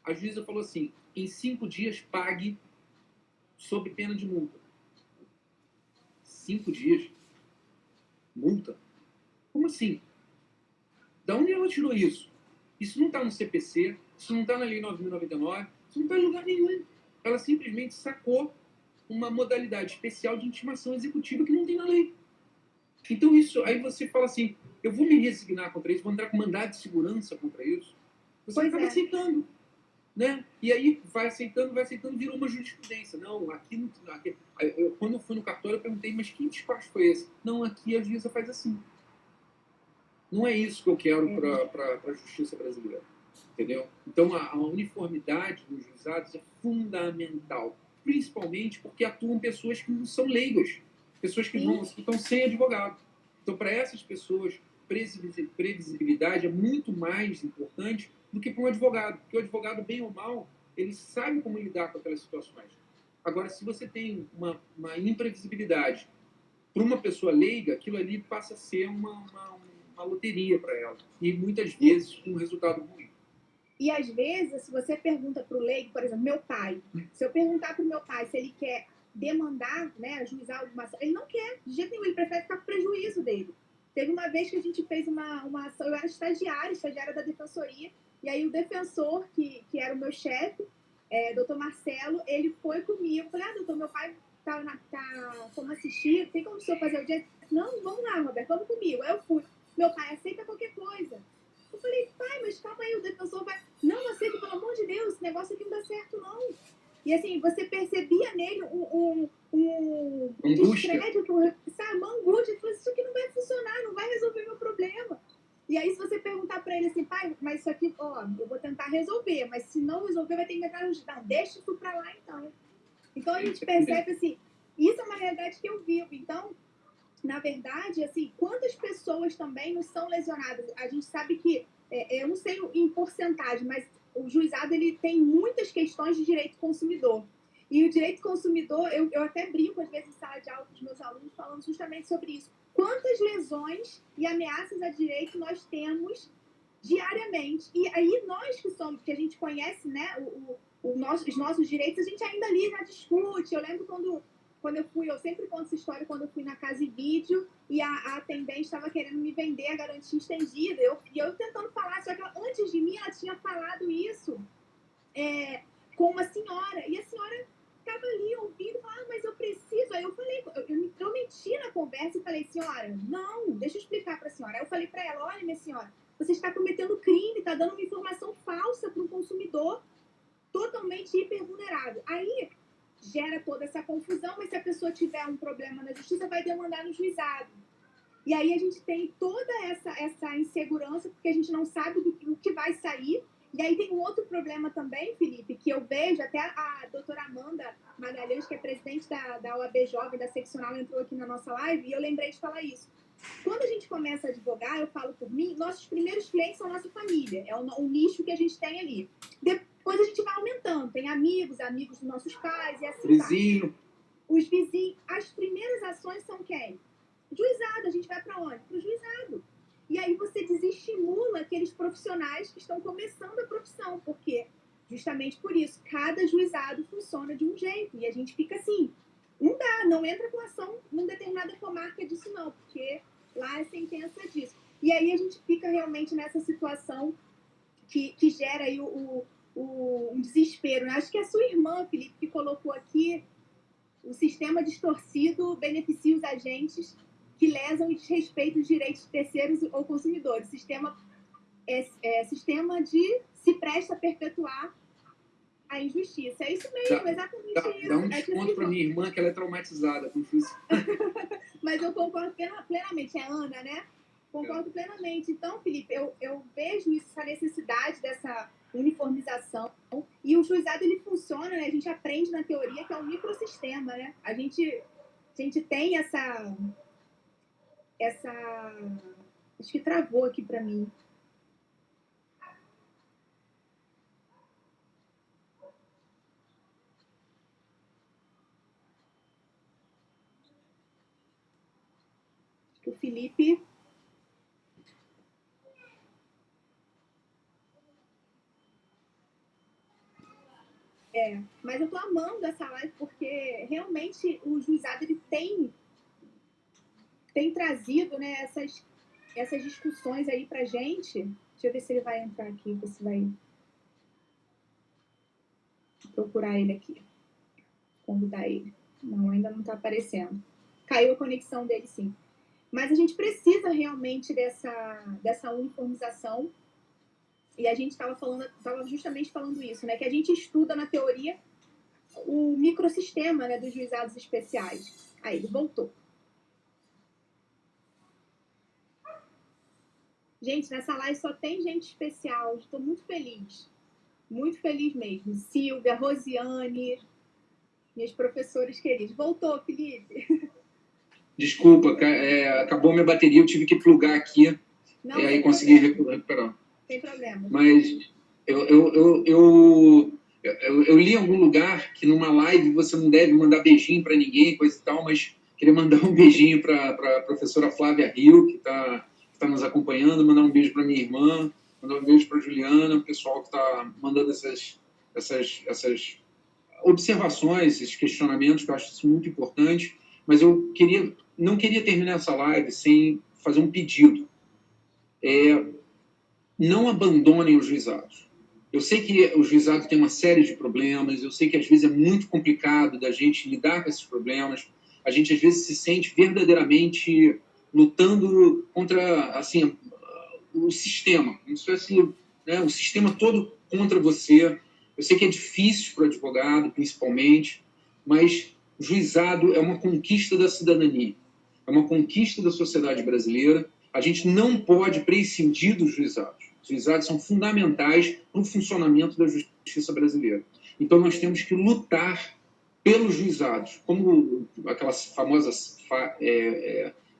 A juíza falou assim, em 5 dias pague sob pena de multa. 5 dias? Multa? Como assim? Da onde ela tirou isso? Isso não está no CPC, isso não está na Lei 9.099, isso não está em lugar nenhum. Ela simplesmente sacou uma modalidade especial de intimação executiva que não tem na lei. Então isso, aí você fala assim, eu vou me resignar contra isso, vou entrar com mandado de segurança contra isso. Você acaba aceitando. Né? E aí vai aceitando, virou uma jurisprudência. Não, aqui não. Quando eu fui no cartório, eu perguntei, mas que despacho foi esse? Não, aqui a juíza faz assim. Não é isso que eu quero para a justiça brasileira. Entendeu? Então, a uniformidade dos juizados é fundamental. Principalmente porque atuam pessoas que não são leigas. Pessoas que estão sem advogado. Então, para essas pessoas, previsibilidade é muito mais importante do que para um advogado. Porque o advogado, bem ou mal, ele sabe como lidar com aquelas situações. Agora, se você tem uma imprevisibilidade para uma pessoa leiga, aquilo ali passa a ser uma loteria para ela. E muitas vezes um resultado ruim. E às vezes, se você pergunta para o leigo, por exemplo, meu pai, se eu perguntar para o meu pai se ele quer demandar, né, ajuizar alguma ação, ele não quer, de jeito nenhum, ele prefere ficar com prejuízo dele. Teve uma vez que a gente fez uma ação, eu era estagiária da defensoria, e aí o defensor, que era o meu chefe, doutor Marcelo, ele foi comigo, falei, doutor, meu pai como assistir, tem como o senhor fazer o dia? Não, vamos lá, Roberto, vamos comigo. Aí eu fui, meu pai aceita qualquer coisa. Eu falei, pai, mas calma aí, o defensor vai... Não aceita, pelo amor de Deus, esse negócio aqui não dá certo, não. E assim, você percebia nele um descrédito, sabe, uma angústia. Falei, isso aqui não vai funcionar, não vai resolver meu problema. E aí, se você perguntar pra ele assim, pai, mas isso aqui, eu vou tentar resolver, mas se não resolver, vai ter que entrar no... Não, deixa isso pra lá, então. Então, a gente percebe, assim, isso é uma realidade que eu vivo. Então, na verdade, assim, quantas pessoas também não são lesionadas? A gente sabe que, eu não sei em porcentagem, mas o juizado ele tem muitas questões de direito consumidor. E o direito do consumidor, eu até brinco às vezes em sala de aula com os meus alunos falando justamente sobre isso. Quantas lesões e ameaças a direito nós temos diariamente? E aí nós que a gente conhece, né, os nossos direitos, a gente ainda ali já discute. Eu lembro quando eu sempre conto essa história, quando eu fui na Casa e Vídeo e a atendente estava querendo me vender a garantia estendida. E eu tentando falar, só que antes de mim ela tinha falado isso com uma senhora. E a senhora estava ali ouvindo, falando, mas eu preciso. Aí eu falei, eu me intrometi na conversa e falei, senhora, não, deixa eu explicar para a senhora. Aí eu falei para ela, olha, minha senhora, você está cometendo crime, está dando uma informação falsa para um consumidor totalmente hipervulnerável. Aí gera toda essa confusão, mas se a pessoa tiver um problema na justiça, vai demandar no juizado. E aí a gente tem toda essa insegurança, porque a gente não sabe do que vai sair. E aí tem um outro problema também, Felipe, que eu vejo, até a doutora Amanda Magalhães, que é presidente da OAB Jovem, da seccional, entrou aqui na nossa live, e eu lembrei de falar isso. Quando a gente começa a advogar, eu falo por mim, nossos primeiros clientes são nossa família, é o nicho que a gente tem ali. Depois a gente vai aumentando, tem amigos dos nossos pais, e assim Vizinho. Os vizinhos. As primeiras ações são quem? Juizado. A gente vai para onde? Para o juizado. E aí você desestimula aqueles profissionais que estão começando a profissão, porque justamente por isso, cada juizado funciona de um jeito, e a gente fica assim, não entra com ação numa determinada comarca disso não, porque lá é sentença disso. E aí a gente fica realmente nessa situação que gera aí um desespero, né? Acho que é a sua irmã, Felipe, que colocou aqui: o sistema distorcido beneficia os agentes que lesam e desrespeitam os direitos de terceiros ou consumidores. Sistema de se presta a perpetuar a injustiça. É isso mesmo, exatamente isso. Dá um desconto para minha irmã, que ela é traumatizada com isso. Mas eu concordo plenamente. É Ana, né? Concordo plenamente. Então, Felipe, eu vejo isso, essa necessidade dessa uniformização. E o juizado, ele funciona, né? A gente aprende na teoria que é um microsistema, né? A gente tem essa... Acho que travou aqui para mim. Acho que o Felipe... mas eu tô amando essa live porque realmente o juizado, ele tem trazido, né, essas discussões aí pra gente. Deixa eu ver se ele vai entrar aqui, ver se vai procurar ele aqui, convidar ele. Não, ainda não tá aparecendo. Caiu a conexão dele, sim. Mas a gente precisa realmente dessa uniformização. E a gente estava justamente falando isso, né? Que a gente estuda na teoria o microsistema, né, dos juizados especiais. Aí, ele voltou. Gente, nessa live só tem gente especial. Estou muito feliz. Muito feliz mesmo. Silvia, Rosiane, minhas professoras queridas. Voltou, Felipe. Desculpa, acabou minha bateria, eu tive que plugar aqui. Não, e aí consegui recuperar. Sem problema. Mas eu li em algum lugar que numa live você não deve mandar beijinho para ninguém, coisa e tal, mas queria mandar um beijinho para a professora Flávia Rio, que está nos acompanhando, mandar um beijo para minha irmã, mandar um beijo para a Juliana, o pessoal que está mandando essas observações, esses questionamentos, que eu acho isso muito importante, mas eu não queria terminar essa live sem fazer um pedido. Não abandonem os juizados. Eu sei que o juizado tem uma série de problemas, eu sei que às vezes é muito complicado da gente lidar com esses problemas, a gente às vezes se sente verdadeiramente lutando contra, assim, o sistema, como se fosse, né, o sistema todo contra você. Eu sei que é difícil para o advogado, principalmente, mas o juizado é uma conquista da cidadania, é uma conquista da sociedade brasileira. A gente não pode prescindir dos juizados. Os juizados são fundamentais para o funcionamento da justiça brasileira. Então, nós temos que lutar pelos juizados, como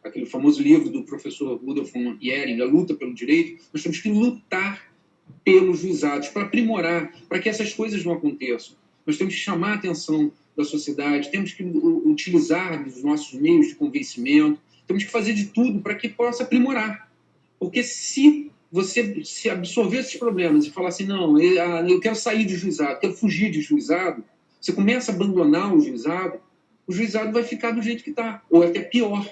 aquele famoso livro do professor Rudolf von Ehring, A Luta pelo Direito. Nós temos que lutar pelos juizados, para aprimorar, para que essas coisas não aconteçam. Nós temos que chamar a atenção da sociedade, temos que utilizar os nossos meios de convencimento, temos que fazer de tudo para que possa aprimorar. Porque se você se absorver esses problemas e falar assim, não, eu quero sair de juizado, quero fugir de juizado, você começa a abandonar o juizado vai ficar do jeito que está, ou até pior.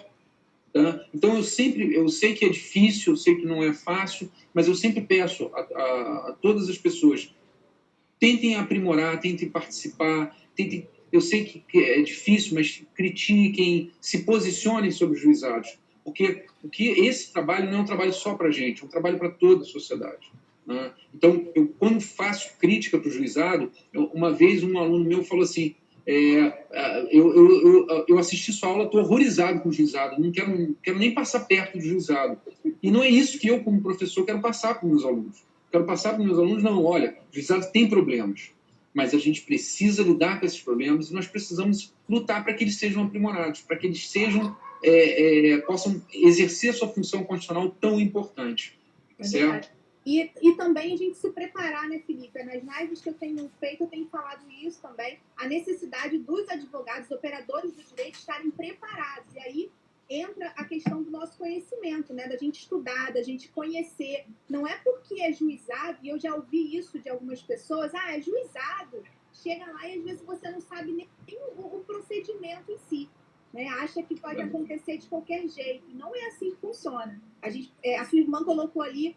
Tá? Então, eu sei que é difícil, eu sei que não é fácil, mas eu sempre peço a todas as pessoas, tentem aprimorar, tentem participar, eu sei que é difícil, mas critiquem, se posicionem sobre os juizados, porque esse trabalho não é um trabalho só para a gente, é um trabalho para toda a sociedade. Né? Então, quando faço crítica para o juizado, uma vez um aluno meu falou assim, eu assisti sua aula, estou horrorizado com o juizado, não quero nem passar perto do juizado. E não é isso que eu, como professor, quero passar para os meus alunos. Quero passar para os meus alunos, não, olha, o juizado tem problemas, mas a gente precisa lidar com esses problemas e nós precisamos lutar para que eles sejam aprimorados, para que eles possam exercer sua função constitucional tão importante. Certo? E também a gente se preparar, né, Felipe? Nas lives que eu tenho feito, eu tenho falado isso também, a necessidade dos advogados, operadores do direito, estarem preparados. E aí entra a questão do nosso conhecimento, né? Da gente estudar, da gente conhecer. Não é porque é juizado, e eu já ouvi isso de algumas pessoas, é juizado. Chega lá e às vezes você não sabe nem o procedimento em si. Né? Acha que pode acontecer de qualquer jeito. Não é assim que funciona. A sua irmã colocou ali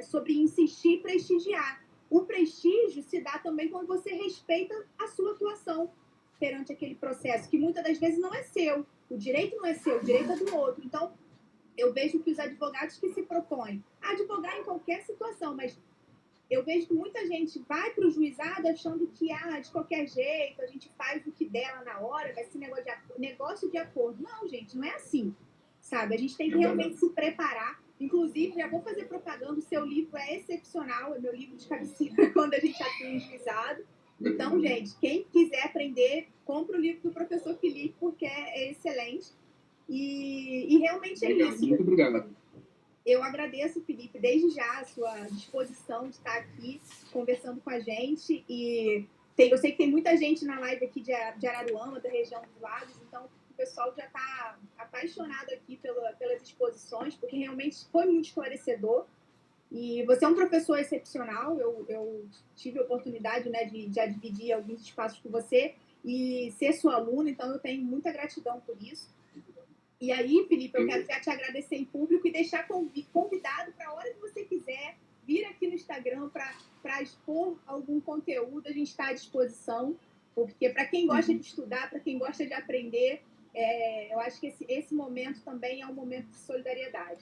sobre insistir e prestigiar. O prestígio se dá também quando você respeita a sua atuação perante aquele processo, que muitas das vezes não é seu. O direito não é seu, o direito é do outro. Então, eu vejo que os advogados que se propõem a advogar em qualquer situação, mas eu vejo que muita gente vai para o juizado achando que, de qualquer jeito, a gente faz o que der lá na hora, vai ser negócio de acordo. Não, gente, não é assim, sabe? A gente tem que realmente se preparar. Inclusive, já vou fazer propaganda, o seu livro é excepcional, é meu livro de cabeceira quando a gente atua em juizado. Então, gente, quem quiser aprender, compra o livro do professor Felipe, porque é excelente. E realmente é isso. Muito obrigado. Eu agradeço, Felipe, desde já a sua disposição de estar aqui conversando com a gente. E eu sei que tem muita gente na live aqui de Araruama, da região dos Lagos, então o pessoal já está apaixonado aqui pelas exposições, porque realmente foi muito esclarecedor. E você é um professor excepcional, eu tive a oportunidade, né, de dividir alguns espaços com você e ser sua aluna, então eu tenho muita gratidão por isso. E aí, Felipe, eu quero já te agradecer em público e deixar convidado para a hora que você quiser vir aqui no Instagram para expor algum conteúdo, a gente está à disposição, porque para quem gosta de estudar, para quem gosta de aprender, eu acho que esse momento também é um momento de solidariedade.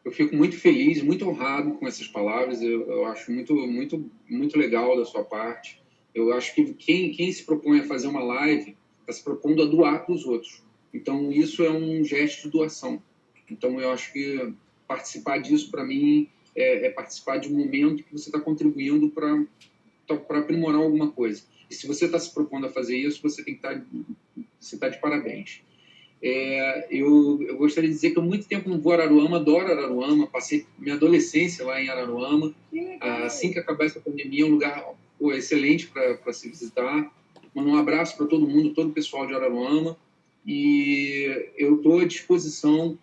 Eu fico muito feliz, muito honrado com essas palavras, eu acho muito legal da sua parte. Eu acho que quem se propõe a fazer uma live está se propondo a doar para os outros. Então, isso é um gesto de doação. Então, eu acho que participar disso, para mim, é participar de um momento que você está contribuindo para aprimorar alguma coisa. E se você está se propondo a fazer isso, você tem que você está de parabéns. Eu gostaria de dizer que há muito tempo não vou a Araruama, adoro Araruama, passei minha adolescência lá em Araruama. Assim que acabar essa pandemia, é um lugar excelente para se visitar. Mando um abraço para todo mundo, todo o pessoal de Araruama. E eu estou à disposição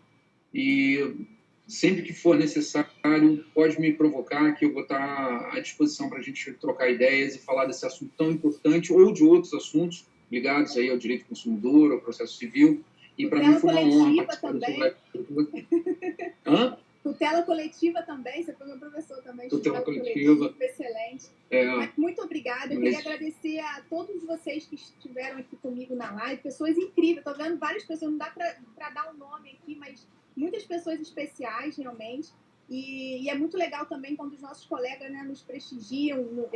e sempre que for necessário, pode me provocar, que eu vou estar à disposição para a gente trocar ideias e falar desse assunto tão importante ou de outros assuntos ligados aí ao direito do consumidor, ao processo civil. E para mim foi uma honra participar desse live. Tutela coletiva também, você foi meu professor também. Tutela coletiva. Excelente. Muito obrigada. Eu queria agradecer a todos vocês que estiveram aqui comigo na live, pessoas incríveis. Estou vendo várias pessoas, não dá para dar um nome aqui, mas muitas pessoas especiais, realmente. E é muito legal também quando os nossos colegas, né, nos prestigiam,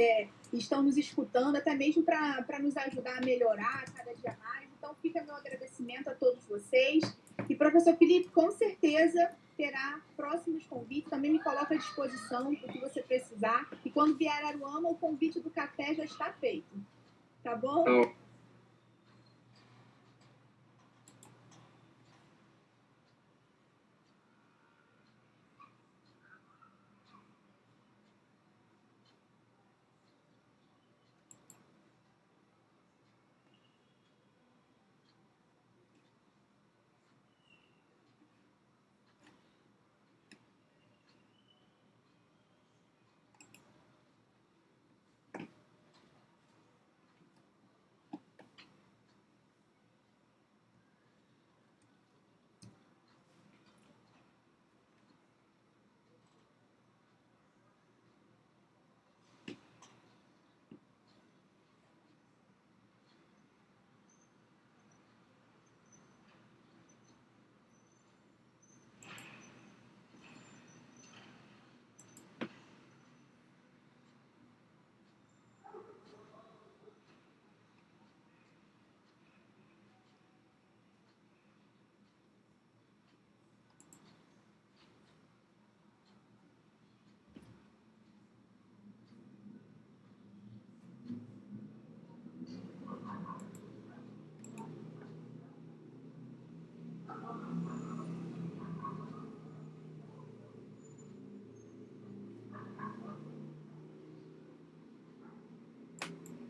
estão nos escutando, até mesmo para nos ajudar a melhorar cada dia mais. Então, fica meu agradecimento a todos vocês. E, professor Felipe, com certeza terá próximos convites. Também me coloca à disposição para o que você precisar. E quando vier a Araruama, o convite do café já está feito. Tá bom?